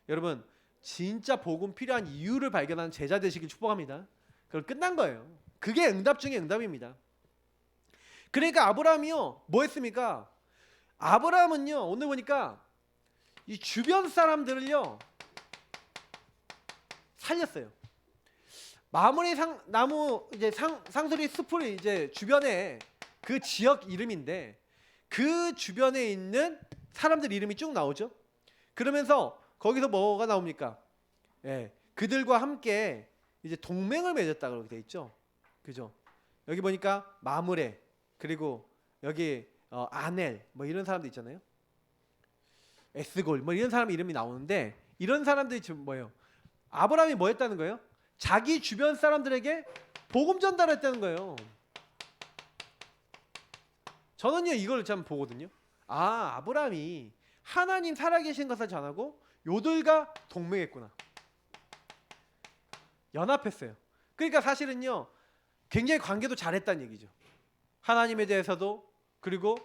여러분, 진짜 복음 필요한 이유를 발견하는 제자 되시길 축복합니다. 그걸 끝난 거예요. 그게 응답 중에 응답입니다. 그러니까 아브라함이요, 뭐 했습니까? 아브라함은요, 오늘 보니까 이 주변 사람들을요 살렸어요. 마무리 나무 이제 상수리 숲을 이제 주변에 그 지역 이름인데, 그 주변에 있는 사람들 이름이 쭉 나오죠. 그러면서 거기서 뭐가 나옵니까? 그들과 함께 이제 동맹을 맺었다 그렇게 돼 있죠. 그죠? 여기 보니까 마므레, 그리고 여기 아넬 뭐 이런 사람들 있잖아요. 에스골 뭐 이런 사람 이름이 나오는데, 이런 사람들이 지금 뭐예요? 아브라함이 뭐 했다는 거예요? 자기 주변 사람들에게 복음 전달했다는 거예요. 저는요, 이걸 참 보거든요. 아브라함이 하나님 살아계신 것을 전하고 요들과 동맹했구나. 연합했어요. 그러니까 사실은요, 굉장히 관계도 잘했다는 얘기죠. 하나님에 대해서도, 그리고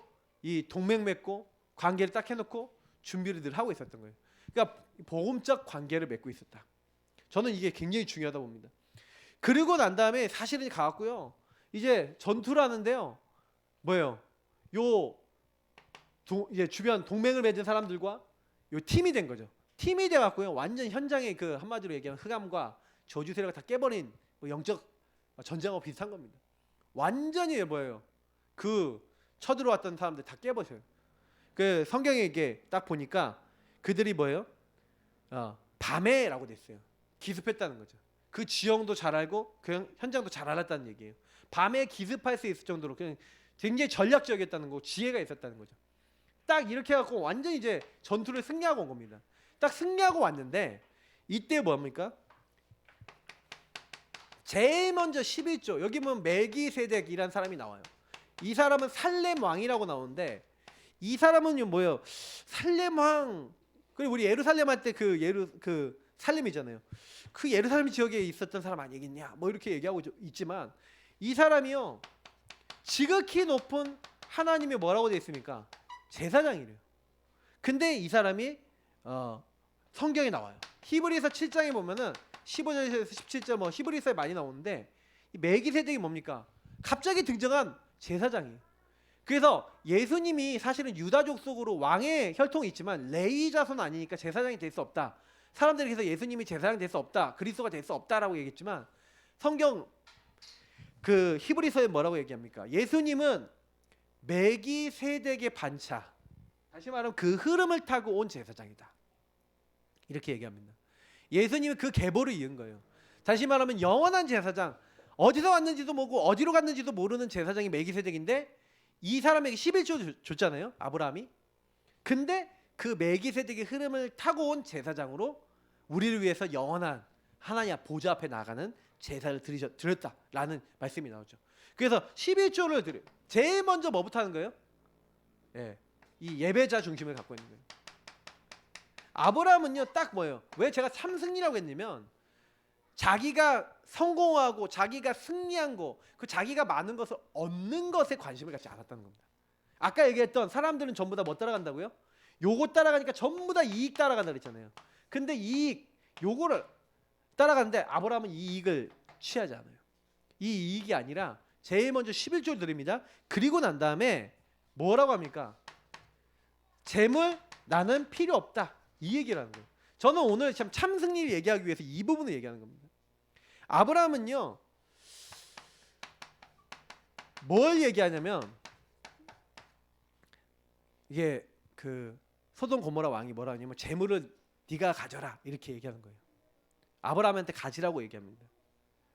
이 동맹 맺고 관계를 딱 해놓고 준비를 늘 하고 있었던 거예요. 그러니까 복음적 관계를 맺고 있었다. 저는 이게 굉장히 중요하다 봅니다. 그리고 난 다음에 사실은 가갖고요, 이제 전투를 하는데요, 뭐예요? 이제 주변 동맹을 맺은 사람들과 요 팀이 된 거죠. 팀이 돼갖고요, 완전 현장의 그 한마디로 얘기하면 흑암과 저주 세력을 다 깨버린 뭐 영적 전쟁하고 비슷한 겁니다. 완전히 뭐예요? 그 쳐들어왔던 사람들 다 깨버려요. 그 성경에 이게 딱 보니까 그들이 뭐예요? 밤에라고 됐어요. 기습했다는 거죠. 그 지형도 잘 알고 그 현장도 잘 알았다는 얘기예요. 밤에 기습할 수 있을 정도로 그냥 굉장히 전략적이었다는 거, 지혜가 있었다는 거죠. 딱 이렇게 해갖고 완전 이제 전투를 승리하고 온 겁니다. 딱 승리하고 왔는데, 이때 뭡니까? 제일 먼저 11조, 여기 보면 멜기세덱이라는 사람이 나와요. 이 사람은 살렘 왕이라고 나오는데, 이 사람은 뭐예요? 살렘 왕, 그리고 우리 예루살렘 할 때 그 살렘이잖아요. 그 예루살렘 지역에 있었던 사람 아니겠냐, 뭐 이렇게 얘기하고 있지만, 이 사람이요, 지극히 높은 하나님이 뭐라고 되어 있습니까? 제사장이래요. 근데 이 사람이 성경에 나와요. 히브리서 7장에 보면은 15절에서 17절 뭐 히브리서에 많이 나오는데, 이 멜기세덱이 뭡니까? 갑자기 등장한 제사장이에요. 그래서 예수님이 사실은 유다족 속으로 왕의 혈통이 있지만 레위 자손 아니니까 제사장이 될 수 없다. 사람들이 그래서 예수님이 제사장 될 수 없다, 그리스도가 될 수 없다라고 얘기했지만, 성경 그 히브리서에 뭐라고 얘기합니까? 예수님은 멜기세덱의 반차, 다시 말하면 그 흐름을 타고 온 제사장이다. 이렇게 얘기합니다. 예수님은 그 계보를 이은 거예요. 다시 말하면 영원한 제사장, 어디서 왔는지도 모르고 어디로 갔는지도 모르는 제사장이 멜기세덱인데 이 사람에게 11조 줬잖아요, 아브라함이. 근데 그 멜기세덱의 흐름을 타고 온 제사장으로 우리를 위해서 영원한 하나님 보좌 앞에 나가는 제사를 드렸다라는 말씀이 나오죠. 그래서 11조를 드려요. 제일 먼저 뭐부터 하는 거예요? 이 예배자 중심을 갖고 있는 거예요. 아브라함은요, 딱 뭐예요? 왜 제가 참승리라고 했냐면 자기가 성공하고 자기가 승리한 거, 그 자기가 많은 것을 얻는 것에 관심을 갖지 않았다는 겁니다. 아까 얘기했던 사람들은 전부 다 뭐 따라간다고요? 요거 따라가니까 전부 다 이익 따라간다 그랬잖아요. 근데 이익, 요거를 따라가는데 아브라함은 이 이익을 취하지 않아요. 이 이익이 아니라 제일 먼저 11조를 드립니다. 그리고 난 다음에 뭐라고 합니까? 재물 나는 필요 없다, 이 얘기라는 거예요. 저는 오늘 참 참승리를 얘기하기 위해서 이 부분을 얘기하는 겁니다. 아브라함은요, 뭘 얘기하냐면 이게 그 소돔 고모라 왕이 뭐라 하냐면 재물을 네가 가져라 이렇게 얘기하는 거예요. 아브라함한테 가지라고 얘기합니다.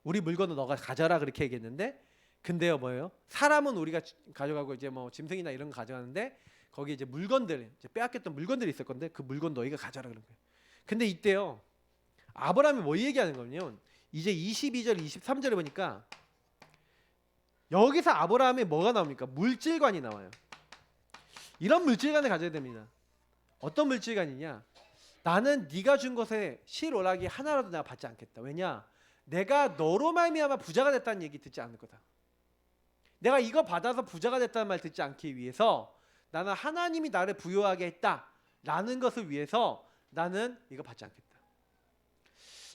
우리 물건은 너가 가져라 그렇게 얘기했는데, 근데요 뭐예요? 사람은 우리가 가져가고 이제 뭐 짐승이나 이런 거 가져가는데 거기 이제 물건들, 이제 빼앗겼던 물건들이 있을 건데 그 물건 너희가 가져라 그런 거예요. 근데 이때요 아브라함이 뭐 얘기하는 거냐면 이제 22절 23절에 보니까 여기서 아브라함이 뭐가 나옵니까? 물질관이 나와요. 이런 물질관을 가져야 됩니다. 어떤 물질관이냐? 나는 네가 준 것에 실오라기 하나라도 내가 받지 않겠다. 왜냐? 내가 너로 말미암아 부자가 됐다는 얘기 듣지 않을 거다. 내가 이거 받아서 부자가 됐다는 말 듣지 않기 위해서 나는 하나님이 나를 부유하게 했다라는 것을 위해서 나는 이거 받지 않겠다.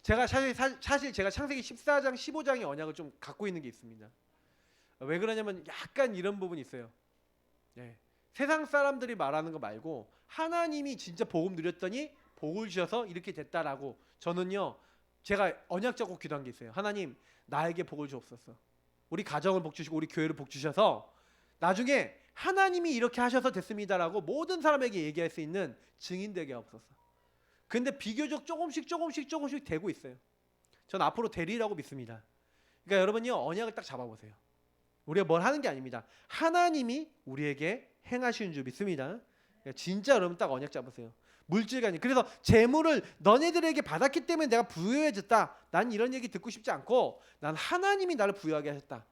제가 사실 제가 창세기 14장 15장의 언약을 좀 갖고 있는 게 있습니다. 왜 그러냐면 약간 이런 부분이 있어요. 세상 사람들이 말하는 거 말고 하나님이 진짜 복음 누렸더니 복을 주셔서 이렇게 됐다라고, 저는요 제가 언약 잡고 기도한 게 있어요. 하나님 나에게 복을 주옵소서. 우리 가정을 복 주시고 우리 교회를 복 주셔서 나중에 하나님이 이렇게 하셔서 됐습니다라고 모든 사람에게 얘기할 수 있는 증인 되게 하옵소서. 근데 비교적 조금씩 되고 있어요. 전 앞으로 되리라고 믿습니다. 그러니까 여러분요 언약을 딱 잡아보세요. 우리가 뭘 하는 게 아닙니다. 하나님이 우리에게 행하시는 줄 믿습니다. 그러니까 진짜 여러분 딱 언약 잡으세요. 물질관이. 그래서 재물을 너네들에게 받았기 때문에 내가 부유해졌다, 난 이런 얘기 듣고 싶지 않고 난 하나님이 나를 부유하게 하셨다.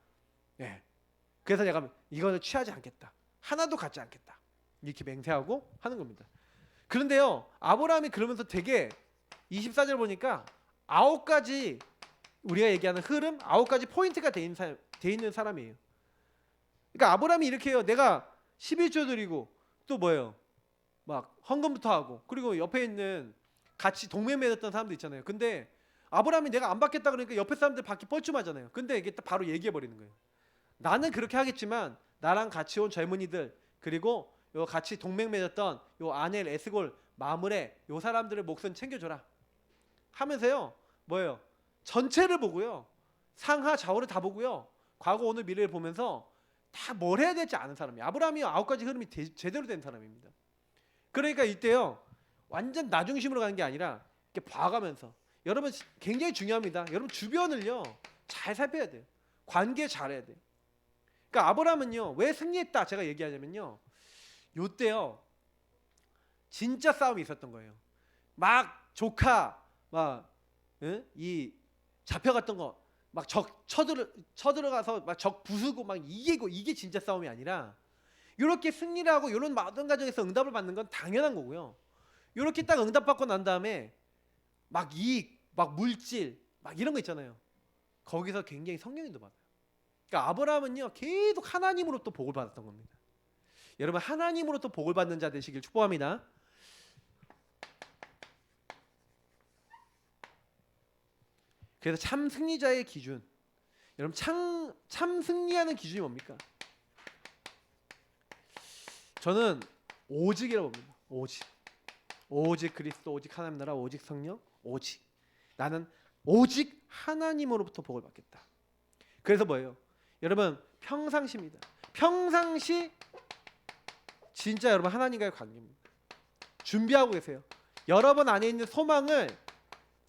그래서 내가 이거를 취하지 않겠다, 하나도 갖지 않겠다, 이렇게 맹세하고 하는 겁니다. 그런데요 아브라함이 그러면서 되게 24절 보니까 9가지 우리가 얘기하는 흐름, 9가지 포인트가 돼 있는 사람이에요. 그러니까 아브라함이 이렇게 해요. 내가 11조 드리고 또 뭐예요? 막 헌금부터 하고, 그리고 옆에 있는 같이 동맹 맺었던 사람도 있잖아요. 근데 아브라함이 내가 안 받겠다 그러니까 옆에 사람들 받기 뻘쭘하잖아요. 근데 이게 딱 바로 얘기해 버리는 거예요. 나는 그렇게 하겠지만 나랑 같이 온 젊은이들, 그리고 요 같이 동맹 맺었던 요 아넬, 에스골, 마므레 요 사람들의 몫은 챙겨줘라 하면서요 뭐예요? 전체를 보고요, 상하 좌우를 다 보고요, 과거 오늘 미래를 보면서 다 뭘 해야 될지 아는 사람이에요. 아브라함이 9가지 흐름이 제대로 된 사람입니다. 그러니까 이때요 완전 나 중심으로 가는 게 아니라 이렇게 봐가면서, 여러분 굉장히 중요합니다. 여러분 주변을요 잘 살펴야 돼요. 관계 잘해야 돼요. 그러니까 아브라함은요 왜 승리했다 제가 얘기하자면요, 요때요 진짜 싸움이 있었던 거예요. 막 조카 이 잡혀갔던 거 막 적 쳐들어가서 막 적 부수고 막 이기고, 이게 진짜 싸움이 아니라 이렇게 승리를 하고 이런 모든 과정에서 응답을 받는 건 당연한 거고요. 이렇게 딱 응답받고 난 다음에 막 이익, 막 물질, 막 이런 거 있잖아요. 거기서 굉장히 성령님도 받아요. 그러니까 아브라함은요 계속 하나님으로부터 복을 받았던 겁니다. 여러분 하나님으로부터 복을 받는 자 되시길 축복합니다. 그래서 참 승리자의 기준, 여러분 참 승리하는 기준이 뭡니까? 저는 오직이라고 봅니다. 오직 그리스도, 오직 하나님 나라, 오직 성령, 오직 나는 오직 하나님으로부터 복을 받겠다. 그래서 뭐예요? 여러분 평상시입니다. 평상시 진짜 여러분 하나님과의 관계입니다. 준비하고 계세요. 여러분 안에 있는 소망을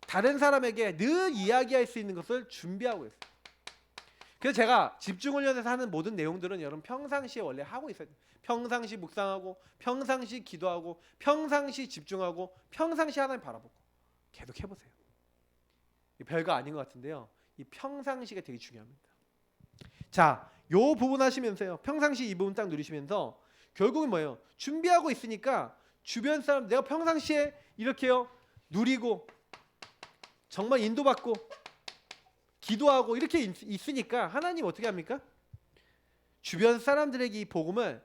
다른 사람에게 늘 이야기할 수 있는 것을 준비하고 계세요. 그래서 제가 집중훈련에서 하는 모든 내용들은 여러분 평상시에 원래 하고 있어요. 평상시 묵상하고, 평상시 기도하고, 평상시 집중하고, 평상시 하나님 바라보고 계속 해보세요. 별거 아닌 것 같은데요. 이 평상시가 되게 중요합니다. 자, 요 부분 하시면서요. 평상시 이 부분 딱 누리시면서 결국은 뭐예요? 준비하고 있으니까 주변 사람 내가 평상시에 이렇게요 누리고 정말 인도받고 기도하고 이렇게 있으니까 하나님 어떻게 합니까? 주변 사람들에게 이 복음을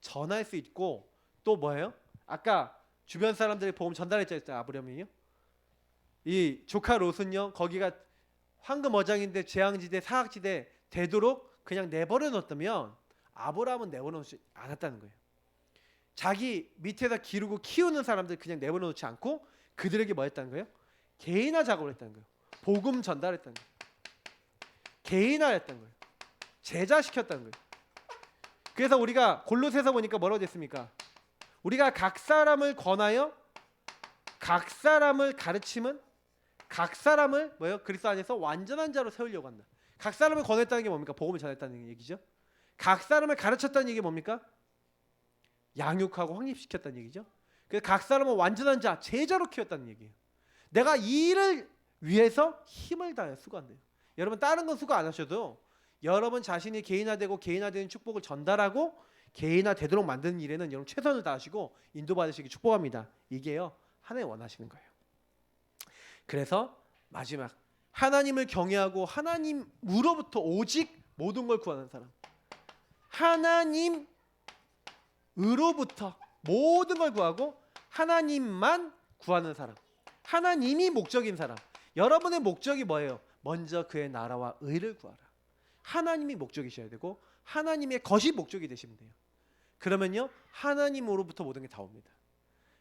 전할 수 있고 또 뭐예요? 아까 주변 사람들에게 복음 전달했잖아요. 아브라함이요. 이 조카 롯은요. 거기가 황금 어장인데 재앙지대 사악지대 되도록 그냥 내버려 놨다면 아브라함은 내버려 놓지 않았다는 거예요. 자기 밑에다 기르고 키우는 사람들 그냥 내버려 놓지 않고 그들에게 뭐 했다는 거예요? 개인화 작업을 했다는 거예요. 복음 전달했다는 거예요. 개인화했다는 거예요. 제자시켰다는 거예요. 그래서 우리가 골로새서 보니까 뭐라고 됐습니까? 우리가 각 사람을 권하여 각 사람을 가르침은 각 사람을 뭐예요? 그리스도 안에서 완전한 자로 세우려고 한다. 각 사람을 권했다는 게 뭡니까? 복음을 전했다는 얘기죠. 각 사람을 가르쳤다는 얘기 뭡니까? 양육하고 확립시켰다는 얘기죠. 그래서 각 사람은 완전한 자, 제자로 키웠다는 얘기예요. 내가 이 일을 위해서 힘을 다해 수고한대요. 여러분 다른 건 수고 안 하셔도 여러분 자신이 개인화되고 개인화되는 축복을 전달하고 개인화되도록 만드는 일에는 여러분 최선을 다하시고 인도받으시기 축복합니다. 이게요 하나님 원하시는 거예요. 그래서 마지막 하나님을 경외하고 하나님으로부터 오직 모든 걸 구하는 사람. 하나님으로부터 모든 걸 구하고 하나님만 구하는 사람. 하나님이 목적인 사람. 여러분의 목적이 뭐예요? 먼저 그의 나라와 의를 구하라. 하나님이 목적이셔야 되고 하나님의 것이 목적이 되시면 돼요. 그러면요 하나님으로부터 모든 게 다 옵니다.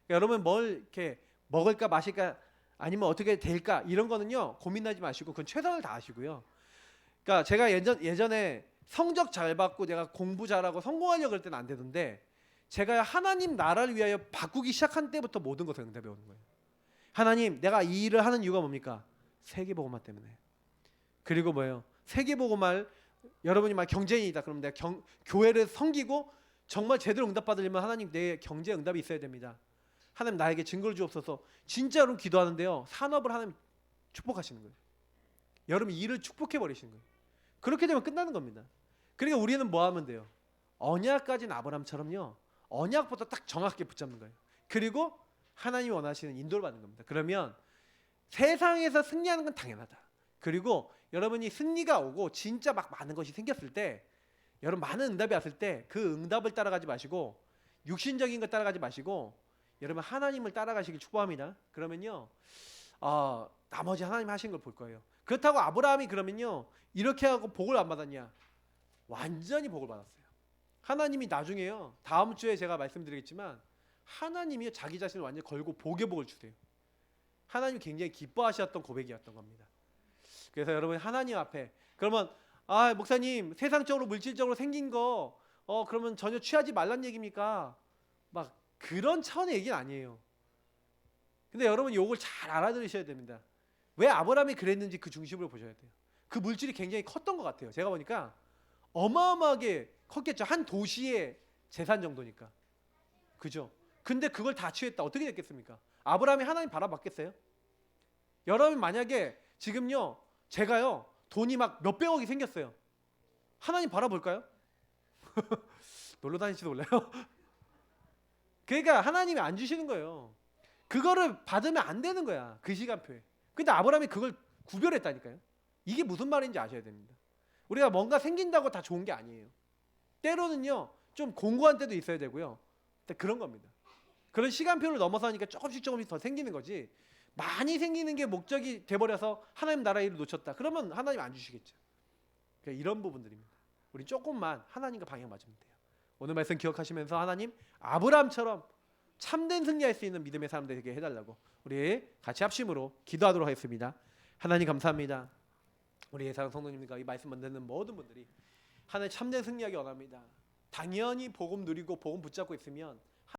그러니까 여러분 뭘 이렇게 먹을까 마실까 아니면 어떻게 될까 이런 거는요 고민하지 마시고 그건 최선을 다하시고요. 그러니까 제가 예전에 성적 잘 받고 내가 공부 잘하고 성공하려고 그럴 때는 안 되던데 제가 하나님 나라를 위하여 바꾸기 시작한 때부터 모든 것을 응답해 오는 거예요. 하나님 내가 이 일을 하는 이유가 뭡니까? 세계복음화 때문에. 그리고 뭐예요? 세계복음화를 여러분이 막 경쟁이다 그러면 내가 교회를 섬기고 정말 제대로 응답받으려면 하나님 내 경제 응답이 있어야 됩니다. 하나님 나에게 증거를 주옵소서. 진짜로 기도하는데요 산업을 하나님 축복하시는 거예요. 여러분 일을 축복해 버리시는 거예요. 그렇게 되면 끝나는 겁니다. 그러니까 우리는 뭐 하면 돼요? 언약 가진 아브라함처럼요 언약부터 딱 정확하게 붙잡는 거예요. 그리고 하나님이 원하시는 인도를 받는 겁니다. 그러면 세상에서 승리하는 건 당연하다. 그리고 여러분이 승리가 오고 진짜 막 많은 것이 생겼을 때 여러분 많은 응답이 왔을 때 그 응답을 따라가지 마시고 육신적인 것 따라가지 마시고 여러분 하나님을 따라가시길 축복합니다. 그러면요 나머지 하나님 하신 걸 볼 거예요. 그렇다고 아브라함이 그러면요 이렇게 하고 복을 안 받았냐? 완전히 복을 받았어요. 하나님이 나중에요 다음 주에 제가 말씀드리겠지만 하나님이 자기 자신을 완전히 걸고 복의 복을 주세요. 하나님이 굉장히 기뻐하셨던 고백이었던 겁니다. 그래서 여러분 하나님 앞에 그러면 목사님 세상적으로 물질적으로 생긴 거 그러면 전혀 취하지 말란 얘기입니까? 막 그런 차원의 얘기는 아니에요. 근데 여러분 요걸 잘 알아들으셔야 됩니다. 왜 아브라함이 그랬는지 그 중심으로 보셔야 돼요. 그 물질이 굉장히 컸던 것 같아요. 제가 보니까 어마어마하게 컸겠죠. 한 도시의 재산 정도니까. 그죠? 근데 그걸 다 취했다. 어떻게 됐겠습니까? 아브라함이 하나님 바라봤겠어요? 여러분 만약에 지금요 제가요 돈이 막 몇백억이 생겼어요. 하나님 바라볼까요? 놀러 다니지도 몰라요. 그러니까 하나님이 안 주시는 거예요. 그거를 받으면 안 되는 거야. 그 시간표에. 근데 아브라함이 그걸 구별했다니까요. 이게 무슨 말인지 아셔야 됩니다. 우리가 뭔가 생긴다고 다 좋은 게 아니에요. 때로는요 좀 공고한 때도 있어야 되고요. 그런 겁니다. 그런 시간표를 넘어서 하니까 조금씩 더 생기는 거지. 많이 생기는 게 목적이 돼버려서 하나님 나라의 일을 놓쳤다. 그러면 하나님 안 주시겠죠. 그러니까 이런 부분들입니다. 우리 조금만 하나님과 방향 맞으면 돼요. 오늘 말씀 기억하시면서 하나님 아브라함처럼 참된 승리할 수 있는 믿음의 사람들에게 해달라고 우리 같이 합심으로 기도하도록 하겠습니다. 하나님 감사합니다. 우리 예사랑 성도님과 이 말씀 듣는 모든 분들이 하나님 참된 승리하기 원합니다. 당연히 복음 누리고 복음 붙잡고 있으면